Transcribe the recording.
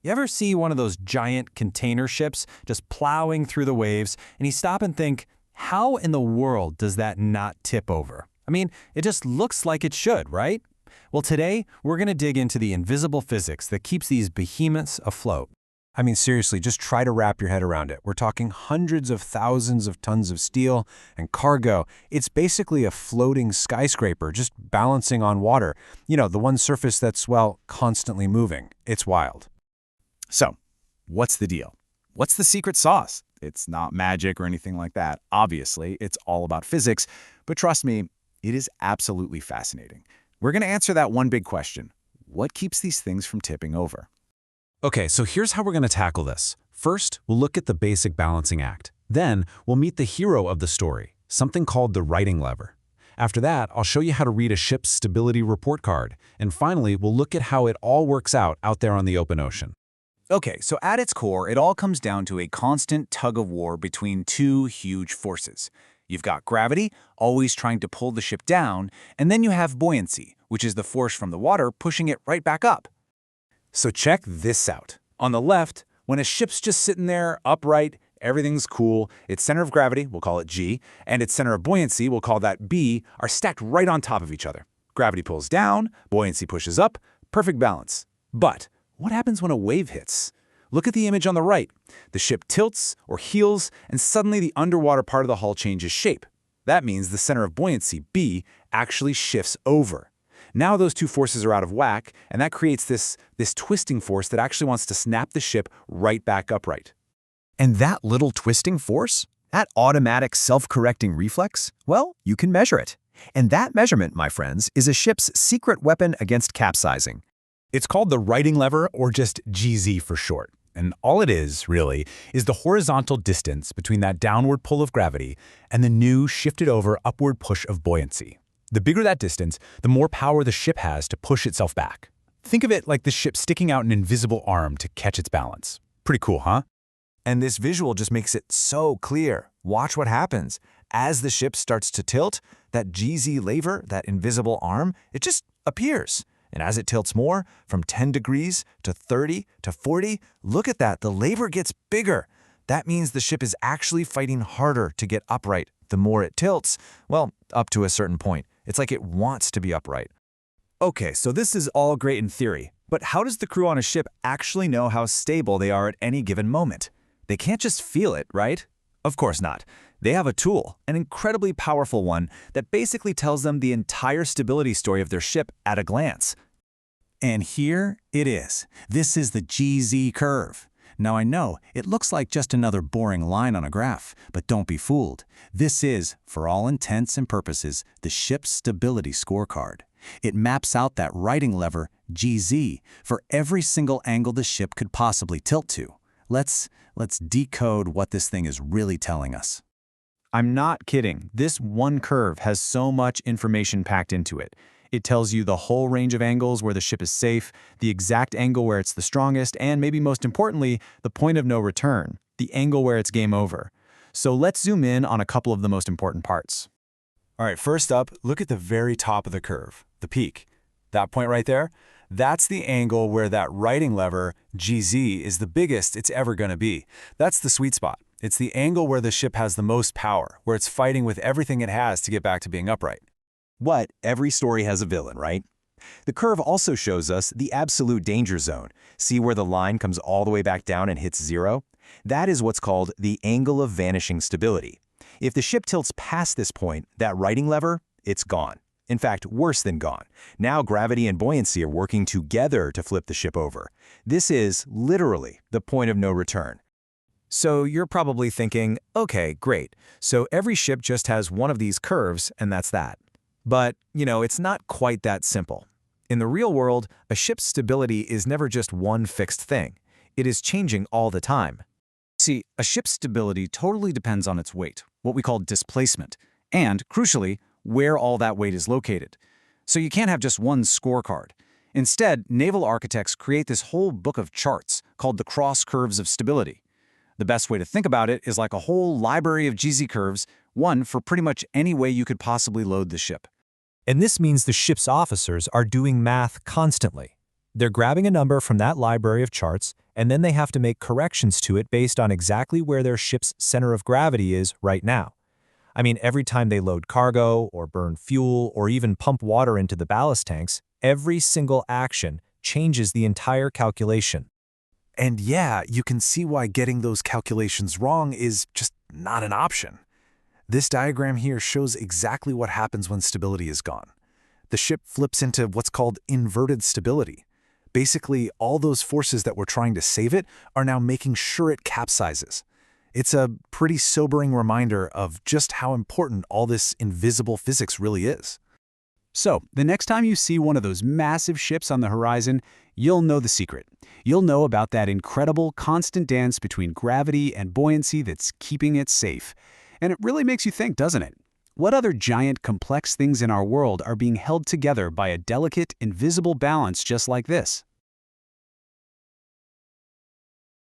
You ever see one of those giant container ships just plowing through the waves, and you stop and think, how in the world does that not tip over? I mean, it just looks like it should, right? Well, today, we're going to dig into the invisible physics that keeps these behemoths afloat. I mean, seriously, just try to wrap your head around it. We're talking hundreds of thousands of tons of steel and cargo. It's basically a floating skyscraper just balancing on water. You know, the one surface that's, well, constantly moving. It's wild. So, what's the deal? What's the secret sauce? It's not magic or anything like that. Obviously, it's all about physics, but trust me, it is absolutely fascinating. We're going to answer that one big question. What keeps these things from tipping over? Okay, so here's how we're going to tackle this. First, we'll look at the basic balancing act. Then, we'll meet the hero of the story, something called the righting lever. After that, I'll show you how to read a ship's stability report card. And finally, we'll look at how it all works out there on the open ocean. Okay, so at its core, it all comes down to a constant tug-of-war between two huge forces. You've got gravity, always trying to pull the ship down, and then you have buoyancy, which is the force from the water pushing it right back up. So check this out. On the left, when a ship's just sitting there, upright, everything's cool, its center of gravity, we'll call it G, and its center of buoyancy, we'll call that B, are stacked right on top of each other. Gravity pulls down, buoyancy pushes up, perfect balance. But what happens when a wave hits? Look at the image on the right. The ship tilts or heels, and suddenly the underwater part of the hull changes shape. That means the center of buoyancy, B, actually shifts over. Now those two forces are out of whack, and that creates this twisting force that actually wants to snap the ship right back upright. And that little twisting force, that automatic self-correcting reflex, well, you can measure it. And that measurement, my friends, is a ship's secret weapon against capsizing. It's called the righting lever, or just GZ for short. And all it is, really, is the horizontal distance between that downward pull of gravity and the new shifted over upward push of buoyancy. The bigger that distance, the more power the ship has to push itself back. Think of it like the ship sticking out an invisible arm to catch its balance. Pretty cool, huh? And this visual just makes it so clear. Watch what happens. As the ship starts to tilt, that GZ lever, that invisible arm, it just appears. And as it tilts more, from 10 degrees to 30 to 40, look at that, the lever gets bigger. That means the ship is actually fighting harder to get upright. The more it tilts, well, up to a certain point. It's like it wants to be upright. Okay, so this is all great in theory, but how does the crew on a ship actually know how stable they are at any given moment? They can't just feel it, right? Of course not. They have a tool, an incredibly powerful one, that basically tells them the entire stability story of their ship at a glance. And here it is. This is the GZ curve. Now I know, it looks like just another boring line on a graph, but don't be fooled. This is, for all intents and purposes, the ship's stability scorecard. It maps out that righting lever, GZ, for every single angle the ship could possibly tilt to. Let's decode what this thing is really telling us. I'm not kidding. This one curve has so much information packed into it. It tells you the whole range of angles where the ship is safe, the exact angle where it's the strongest, and maybe most importantly, the point of no return, the angle where it's game over. So let's zoom in on a couple of the most important parts. All right, first up, look at the very top of the curve, the peak. That point right there, that's the angle where that righting lever, GZ, is the biggest it's ever going to be. That's the sweet spot. It's the angle where the ship has the most power, where it's fighting with everything it has to get back to being upright. But every story has a villain, right? The curve also shows us the absolute danger zone. See where the line comes all the way back down and hits zero? That is what's called the angle of vanishing stability. If the ship tilts past this point, that righting lever, it's gone. In fact, worse than gone. Now gravity and buoyancy are working together to flip the ship over. This is literally the point of no return. So you're probably thinking, okay, great. So every ship just has one of these curves and that's that. But, it's not quite that simple. In the real world, a ship's stability is never just one fixed thing. It is changing all the time. See, a ship's stability totally depends on its weight, what we call displacement, and, crucially, where all that weight is located. So you can't have just one scorecard. Instead, naval architects create this whole book of charts called the cross curves of stability. The best way to think about it is like a whole library of GZ curves, one for pretty much any way you could possibly load the ship. And this means the ship's officers are doing math constantly. They're grabbing a number from that library of charts and then they have to make corrections to it based on exactly where their ship's center of gravity is right now. I mean, every time they load cargo, or burn fuel, or even pump water into the ballast tanks, every single action changes the entire calculation. And yeah, you can see why getting those calculations wrong is just not an option. This diagram here shows exactly what happens when stability is gone. The ship flips into what's called inverted stability. Basically, all those forces that were trying to save it are now making sure it capsizes. It's a pretty sobering reminder of just how important all this invisible physics really is. So, the next time you see one of those massive ships on the horizon, you'll know the secret. You'll know about that incredible constant dance between gravity and buoyancy that's keeping it safe. And it really makes you think, doesn't it? What other giant, complex things in our world are being held together by a delicate, invisible balance just like this?